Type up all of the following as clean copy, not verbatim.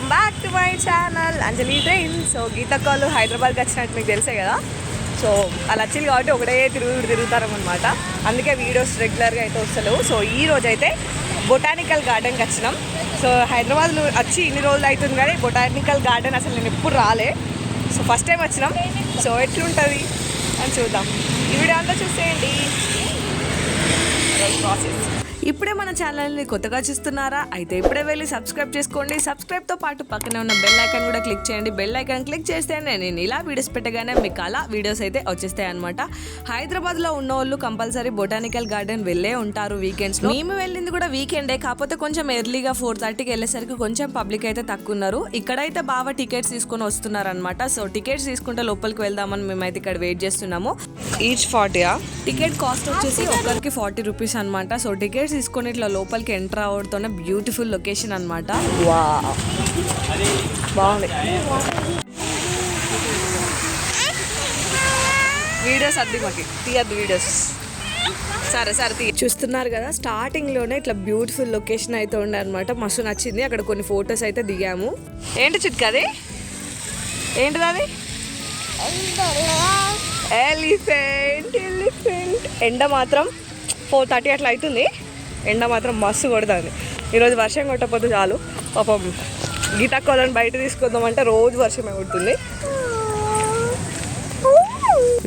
Welcome back to my channel Anjali train. So గీతక్కలు హైదరాబాద్కి వచ్చినట్టు మీకు తెలిసే కదా. సో అలా వచ్చింది కాబట్టి ఒకటే తిరుగుతారనమాట. అందుకే వీడియోస్ రెగ్యులర్గా అయితే వస్తలేవు. సో ఈ రోజు అయితే బొటానికల్ గార్డెన్కి వచ్చినాం. సో హైదరాబాద్లో వచ్చి ఇన్ని రోజులు అవుతుంది కానీ బొటానికల్ గార్డెన్ అసలు నేను ఎప్పుడు రాలే. సో ఫస్ట్ టైం వచ్చినాం. సో ఎట్లుంటుంది అని చూద్దాం. ఈ వీడియో అంతా చూసేయండి. ప్రాసెస్ ఇప్పుడే మన ఛానల్ని కొత్తగా చూస్తున్నారా అయితే ఇప్పుడే వెళ్ళి సబ్స్క్రైబ్ చేసుకోండి. సబ్స్క్రైబ్తో పాటు పక్కనే ఉన్న బెల్ ఐకాన్ కూడా క్లిక్ చేయండి. బెల్ ఐకాన్ క్లిక్ చేస్తేనే నేను ఇలా వీడియోస్ పెట్టగానే మీకు అలా వీడియోస్ అయితే వచ్చేస్తాయి అనమాట. హైదరాబాద్లో ఉన్న వాళ్ళు కంపల్సరీ బొటానికల్ గార్డెన్ వెళ్ళే ఉంటారు వీకెండ్స్లో. మేము వెళ్ళింది కూడా వీకెండే, కాకపోతే కొంచెం ఎర్లీగా 4:30కి వెళ్ళేసరికి కొంచెం పబ్లిక్ అయితే తక్కువ ఉన్నారు. ఇక్కడైతే బాగా టికెట్స్ తీసుకొని వస్తున్నారు అనమాట. సో టికెట్స్ తీసుకుంటే లోపలికి వెళ్దామని మేమైతే ఇక్కడ వెయిట్ చేస్తున్నాము. ఈచ్ 40 టికెట్ కాస్ట్ వచ్చేసి ఒకరికి 40 రూపీస్ అనమాట. సో టికెట్స్ తీసుకొని ఇట్లా లోపలికి ఎంటర్ అవడంతోనే బ్యూటిఫుల్ లొకేషన్ అనమాట. బాగుంది. వీడియోస్ అద్ది మాకి తీయద్దు వీడియోస్. సరే చూస్తున్నారు కదా, స్టార్టింగ్లోనే ఇట్లా బ్యూటిఫుల్ లొకేషన్ అయితే ఉండే అనమాట. మస్తు నచ్చింది. అక్కడ కొన్ని ఫొటోస్ అయితే దిగాము. ఏంటి చిట్కది? ఏంటిది అది? ఎలిఫెంట్. ఎండ మాత్రం 4:30 అట్లా అవుతుంది. ఎండ మాత్రం మస్తు కొడుతుంది. ఈరోజు వర్షం కొట్టకపోతే చాలు. పాపం గీతక్కలను బయట తీసుకుందామంటే రోజు వర్షమే కొడుతుంది.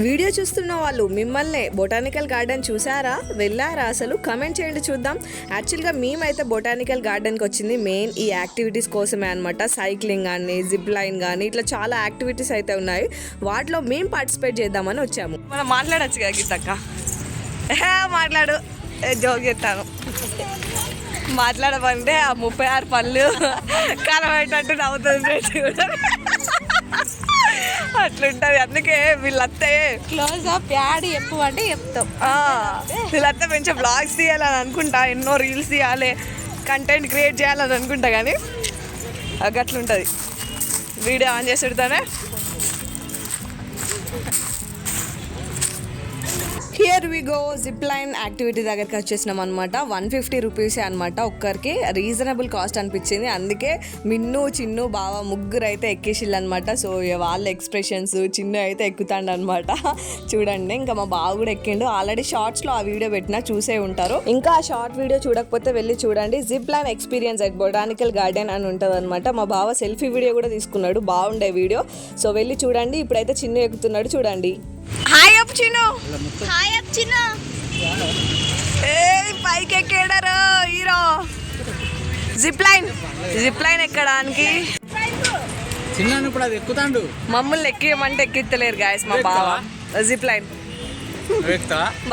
వీడియో చూస్తున్న వాళ్ళు మిమ్మల్ని బొటానికల్ గార్డెన్ చూసారా, వెళ్ళారా అసలు? కమెంట్ చేయండి చూద్దాం. యాక్చువల్గా మేమైతే బొటానికల్ గార్డెన్కి వచ్చింది మెయిన్ ఈ యాక్టివిటీస్ కోసమే అనమాట. సైక్లింగ్ కానీ జిప్ లైన్ కానీ ఇట్లా చాలా యాక్టివిటీస్ అయితే ఉన్నాయి. వాటిలో మేము పార్టిసిపేట్ చేద్దామని వచ్చాము. మనం మాట్లాడచ్చు కదా గీతక్క? మాట్లాడు, జోక్ చేస్తాను. మాట్లాడమంటే ఆ 36 పళ్ళు కనబడేటట్టు నవ్వుతుంది. అట్లుంటది. అందుకే వీళ్ళత్తే క్లోజ్ అప్ యాడ్ ఎక్కువ అంటే చెప్తాం. వీళ్ళత్తే మంచిగా బ్లాగ్స్ తీయాలని అనుకుంటా, ఎన్నో రీల్స్ తీయాలి, కంటెంట్ క్రియేట్ చేయాలని అనుకుంటా, కానీ అట్లుంటుంది. వీడియో ఆన్ చేసి పెడతానే. Here we go. Zip line activity దగ్గరికి వచ్చేసినాం అనమాట. 150 రూపీసే అనమాట ఒక్కరికి. రీజనబుల్ కాస్ట్ అనిపించింది. అందుకే మిన్ను చిన్ను బావ ముగ్గురు అయితే ఎక్కేసిళ్ళు అనమాట. సో వాళ్ళ ఎక్స్ప్రెషన్స్, చిన్ను అయితే ఎక్కుతాండు అనమాట. చూడండి, ఇంకా మా బావ కూడా ఎక్కిండు. ఆల్రెడీ షార్ట్స్లో ఆ వీడియో పెట్టినా చూసే ఉంటారు. ఇంకా ఆ షార్ట్ వీడియో చూడకపోతే వెళ్ళి చూడండి. Zip line experience at botanical garden అని ఉంటుంది అనమాట. మా బావ సెల్ఫీ వీడియో కూడా తీసుకున్నాడు, బాగుండే వీడియో. సో వెళ్ళి చూడండి. ఇప్పుడైతే చిన్ను ఎక్కుతున్నాడు, చూడండి. Hi up Chinnu. Hi up Chinnu. పైకి ఎక్కాడారు హీరో. జిప్ లైన్ ఎక్కడానికి మమ్మల్ని ఎక్కియమంటే ఎక్కిత్తలేరు గాయస్. మా బావ జిప్ లైన్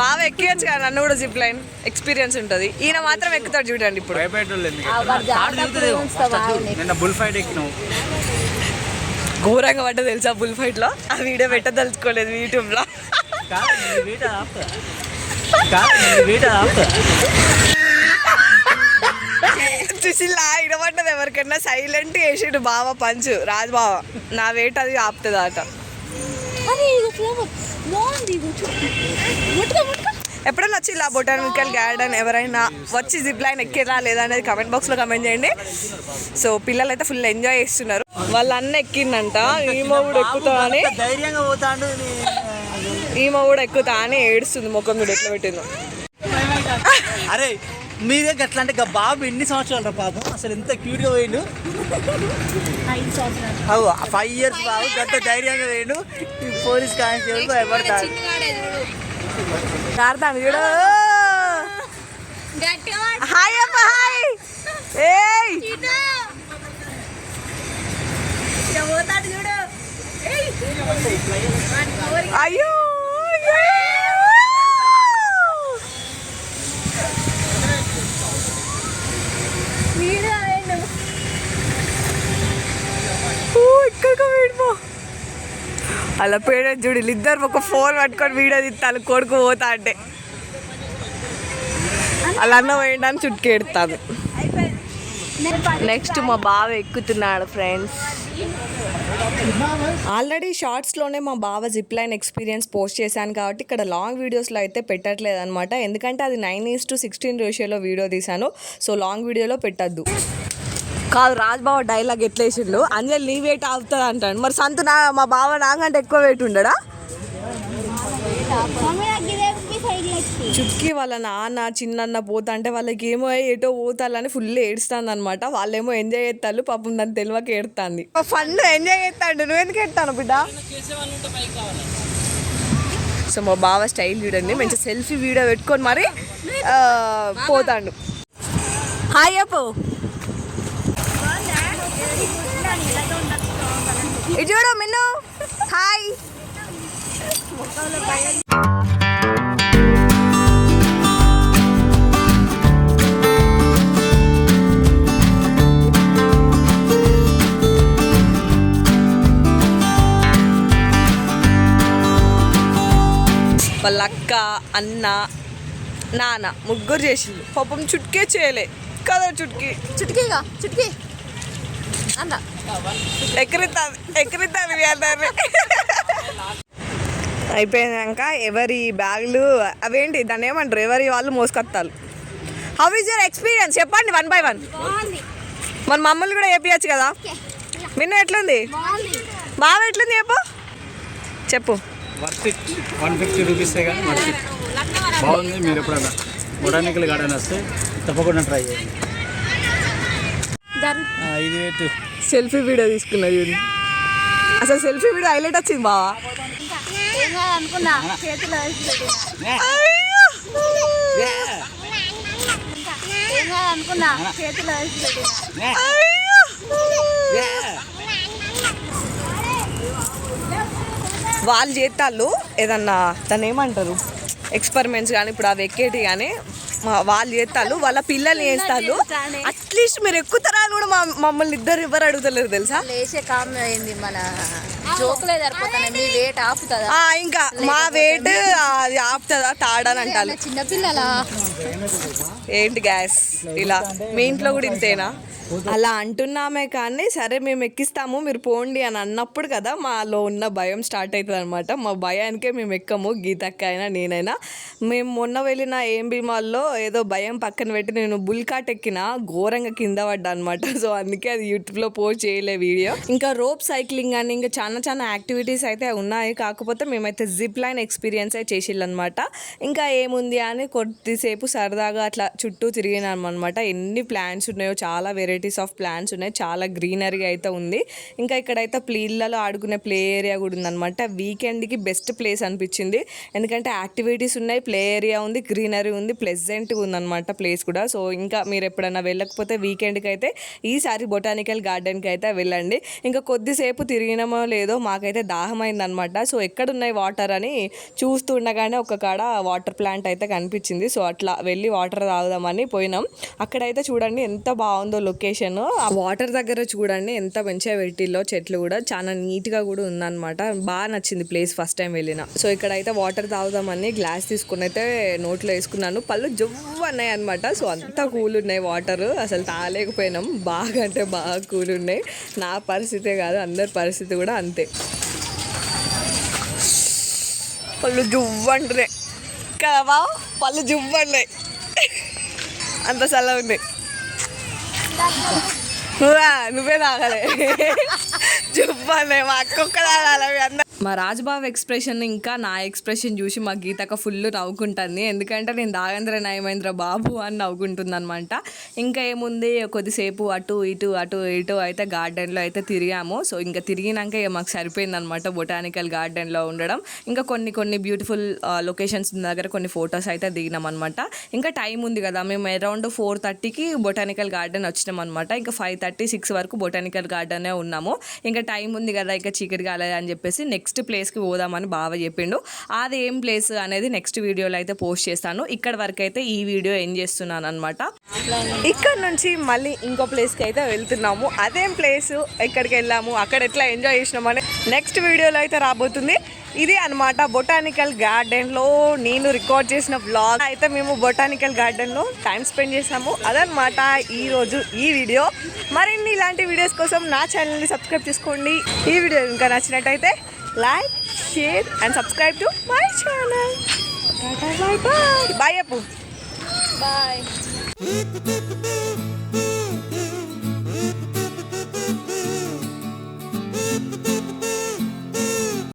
బాగా ఎక్కియచ్చు కదా, నన్ను కూడా జిప్ లైన్ ఎక్స్పీరియన్స్ ఉంటుంది. ఈయన మాత్రం ఎక్కుతాడు చూడండి. ఇప్పుడు ఘోరంగా పడ్డ తెలుసా బుల్ ఫైట్ లో. ఆ వీడియో పెట్టదలుచుకోలేదు యూట్యూబ్ లో. చూసిలా ఇడబడ్డది ఎవరికన్నా. సైలెంట్ వేసాడు బావ పంచు, రాజు బావ. నా వెయిట్ అది ఆపుతుంది అట. ఎప్పుడైనా వచ్చి ఇలా బొటానికల్ గార్డెన్ ఎవరైనా వచ్చి జిప్ లైన్ ఎక్కిరా లేదా అనేది కమెంట్ బాక్స్లో కమెంట్ చేయండి. సో పిల్లలు అయితే ఫుల్ ఎంజాయ్ చేస్తున్నారు. వాళ్ళ అన్న ఎక్కిందంట, ఈమె కూడా ఎక్కుతా అని ఏడుస్తుంది. ముఖం కూడా ఎట్లా పెట్టిందో. అరే మీరే గట్లా అంటే బాబు ఎన్ని సంవత్సరాలు రా పాపం, అసలు ఎంత క్యూట్ గా పోయిండు. 5 years బాబు గంట ధైర్యంగా పోయిండు. పోలీస్ కానిస్టేబుల్ భయపడతాడు. చూడు. హాయ్ అప్ప హాయ్. అయ్యో ఇక్కడికి వేడిపో. అలా పేడ చూడు, ఇద్దరు ఒక ఫోన్ పట్టుకొని వీడియో తీస్తాను కొడుకు పోతా అంటే. అలా అన్న వేయడానికి చుట్టుకెడతాను. నెక్స్ట్ మా బావ ఎక్కుతున్నాడు ఫ్రెండ్స్. ఆల్రెడీ షార్ట్స్లోనే మా బావ జిప్ లైన్ ఎక్స్పీరియన్స్ పోస్ట్ చేశాను కాబట్టి ఇక్కడ లాంగ్ వీడియోస్లో అయితే పెట్టట్లేదు అనమాట. ఎందుకంటే అది 9:16 రేషియోలో వీడియో తీశాను. సో లాంగ్ వీడియోలో పెట్టద్దు. కాదు రాజ్బావ డైలాగ్ ఎట్లా వేసిండు, అంజలి నీ వెయిట్ ఆపుతుంది అంటాడు. మరి సంతు మా బావ నాకంటే ఎక్కువ వెయిట్ ఉండడా? చుట్కీ వాళ్ళ నాన్న చిన్న పోతా అంటే వాళ్ళకి ఏమో ఏటో పోతాలని ఫుల్ ఏడుస్తాను అనమాట. వాళ్ళేమో ఎంజాయ్ చేస్తారు, పాపం దాన్ని తెలియక ఏడుతుంది. ఫన్ ఎంజాయ్ చేస్తాడు, నువ్వు ఎందుకు ఎడతాను బిడ్డ? సో మా బావ స్టైల్ చూడండి, మంచి సెల్ఫీ వీడియో పెట్టుకొని మరి పోతాడు. హాయ్ చెప్పు, ఇది చూడు మిన్ను, హాయ్. వాళ్ళ అక్క అన్న నాన్న ముగ్గురు చేసిండు, పాపం చుట్కే చేయలే కదా. చుట్కీగా చుట్కీ అంత ఎక్కరిస్తుంది అయిపోయినాక ఎవరి బ్యాగులు అవేంటి దాన్ని ఏమంటారు, ఎవరి వాళ్ళు మోసుకొత్తారు. హౌ ఈజ్ యువర్ ఎక్స్పీరియన్స్ చెప్పండి 1 by 1. మన మమ్మల్ని కూడా చెప్పచ్చు కదా. మిన్న ఎట్లుంది, బాగా ఎట్లుంది చెప్పు. వర్త్ ఇట్ 150 రూపీసే కానీ వర్త్ ఇట్ బాగుంది. మీరు ఎప్పుడైనా బొటానికల్ గార్డెన్ వస్తే తప్పకుండా ట్రై చేయండి. ఇది సెల్ఫీ వీడియో తీసుకున్నది, అసలు సెల్ఫీ వీడియో హైలైట్ వచ్చింది బావా. అనుకున్నా చేతిలో అనుకున్నా చేతిలో వాళ్ళు చేస్తాళ్ళు ఏదన్నా దాన్ని ఏమంటారు ఎక్స్పెరిమెంట్స్ కానీ ఇప్పుడు అవి ఎక్కేటి కానీ వాళ్ళు చేస్తాళ్ళు, వాళ్ళ పిల్లల్ని చేస్తారు. అట్లీస్ట్ మీరు ఎక్కుతారా అని కూడా మమ్మల్ని ఇద్దరు ఎవరు అడుగుతలేరు తెలుసా. లేచే కామ్ అయింది మన జోకులే సరిపోతాయి. మీ వెయిట్ ఆపుతుందా? ఇంకా మా వెయిట్ అది ఆపుతుందా తాడని అంటారు. చిన్నపిల్లల ఏంటి గ్యాస్ ఇలా మీ ఇంట్లో కూడా ఇంతేనా? అలా అంటున్నామే కానీ సరే మేము ఎక్కిస్తాము మీరు పోండి అని అన్నప్పుడు కదా మాలో ఉన్న భయం స్టార్ట్ అవుతుంది అనమాట. మా భయానికే మేము ఎక్కము, గీతక్క అయినా నేనైనా. మేము మొన్న వెళ్ళిన ఏఎంబీ మాల్లో ఏదో భయం పక్కన పెట్టి నేను బుల్కాట్ ఎక్కిన ఘోరంగా కింద పడ్డా అనమాట. సో అందుకే అది యూట్యూబ్లో పోస్ట్ చేయలే వీడియో. ఇంకా రోప్ సైక్లింగ్ అని ఇంకా చాలా యాక్టివిటీస్ అయితే ఉన్నాయి. కాకపోతే మేమైతే జిప్ లైన్ ఎక్స్పీరియన్స్ అయితే చేసిల్లనమాట. ఇంకా ఏముంది అని కొద్దిసేపు సరదాగా అట్లా చుట్టూ తిరిగినాం అనమాట. ఎన్ని ప్లాంట్స్ ఉన్నాయో, చాలా వెరైటీస్ ఆఫ్ ప్లాంట్స్ ఉన్నాయి, చాలా గ్రీనరీగా అయితే ఉంది. ఇంకా ఇక్కడైతే పిల్లలు ఆడుకునే ప్లే ఏరియా కూడా ఉందన్నమాట. వీకెండ్కి బెస్ట్ ప్లేస్ అనిపించింది, ఎందుకంటే యాక్టివిటీస్ ఉన్నాయి, ప్లే ఏరియా ఉంది, గ్రీనరీ ఉంది, ప్లెజెంట్గా ఉందన్నమాట ప్లేస్ కూడా. సో ఇంకా మీరు ఎప్పుడైనా వెళ్ళకపోతే వీకెండ్కి అయితే ఈసారి బొటానికల్ గార్డెన్కి అయితే వెళ్ళండి. ఇంకా కొద్దిసేపు తిరిగినామో లేదో మాకైతే దాహమైందనమాట. సో ఎక్కడున్నాయి వాటర్ అని చూస్తుండగానే ఒక కాడ వాటర్ ప్లాంట్ అయితే కనిపించింది. సో అట్లా వెళ్ళి వాటర్ తాగుదామని పోయినాం. అక్కడైతే చూడండి ఎంత బాగుందో లొకేషన్. ఆ వాటర్ దగ్గర చూడండి ఎంత మంచిగా పెట్టిల్లో, చెట్లు కూడా చాలా నీట్గా కూడా ఉందన్నమాట. బాగా నచ్చింది ప్లేస్ ఫస్ట్ టైం వెళ్ళిన. సో ఇక్కడైతే వాటర్ తాగుదామని గ్లాస్ తీసుకుని అయితే నోట్లో వేసుకున్నాను, పళ్ళు జవ్వు అన్నాయి అనమాట. సో అంతా కూల్ ఉన్నాయి వాటర్, అసలు తాగలేకపోయినాం. బాగా అంటే బాగా కూల్ ఉన్నాయి. నా పరిస్థితే కాదు అందరి పరిస్థితి కూడా అంతే. పళ్ళు జువ్వు అంటున్నాయి కదా బావ, పళ్ళు జువ్వు అన్నాయి, అంత చల్లగా ఉన్నాయి. నువ్వే తాగలే జువ్వు అన్నాయి, మా అక్క ఒక్క తాగాలి అన్న. మా రాజ్బాబు ఎక్స్ప్రెషన్ ఇంకా నా ఎక్స్ప్రెషన్ చూసి మా గీతక ఫుల్ నవ్వుకుంటుంది, ఎందుకంటే నేను దాగేంద్ర నయమేంద్ర బాబు అని నవ్వుకుంటుంది అనమాట. ఇంకా ఏముంది కొద్దిసేపు అటు ఇటు అయితే గార్డెన్లో అయితే తిరిగాము. సో ఇంకా తిరిగినాక ఇక మాకు సరిపోయింది అనమాట బొటానికల్ గార్డెన్లో ఉండడం. ఇంకా కొన్ని బ్యూటిఫుల్ లొకేషన్స్ దగ్గర కొన్ని ఫొటోస్ అయితే దిగినాం అనమాట. ఇంకా టైం ఉంది కదా, మేము అరౌండ్ 4:30కి బొటానికల్ గార్డెన్ వచ్చినాం అనమాట. ఇంకా 5:30-6 వరకు బొటానికల్ గార్డెనే ఉన్నాము. ఇంకా టైం ఉంది కదా, ఇంకా చీకటి కాలేదు అని చెప్పేసి నెక్స్ట్ ప్లేస్కి పోదామని బావ చెప్పిండు. అది ఏం ప్లేస్ అనేది నెక్స్ట్ వీడియోలో అయితే పోస్ట్ చేస్తాను. ఇక్కడ వరకు అయితే ఈ వీడియో ఎండ్ చేస్తున్నాను అనమాట. ఇక్కడ నుంచి మళ్ళీ ఇంకో ప్లేస్కి అయితే వెళ్తున్నాము. అదేం ప్లేస్, ఎక్కడికి వెళ్ళాము, అక్కడ ఎట్లా ఎంజాయ్ చేసినామని నెక్స్ట్ వీడియోలో అయితే రాబోతుంది. ఇది అనమాట బొటానికల్ గార్డెన్లో నేను రికార్డ్ చేసిన వ్లాగ్. అయితే మేము బొటానికల్ గార్డెన్లో టైం స్పెండ్ చేసాము. అదనమాట ఈరోజు ఈ వీడియో. మరిన్ని ఇలాంటి వీడియోస్ కోసం నా ఛానల్ని సబ్స్క్రైబ్ చేసుకోండి. ఈ వీడియో ఇంకా నచ్చినట్టయితే like, share and subscribe to my channel. Bye bye చెప్పు. బాయ్.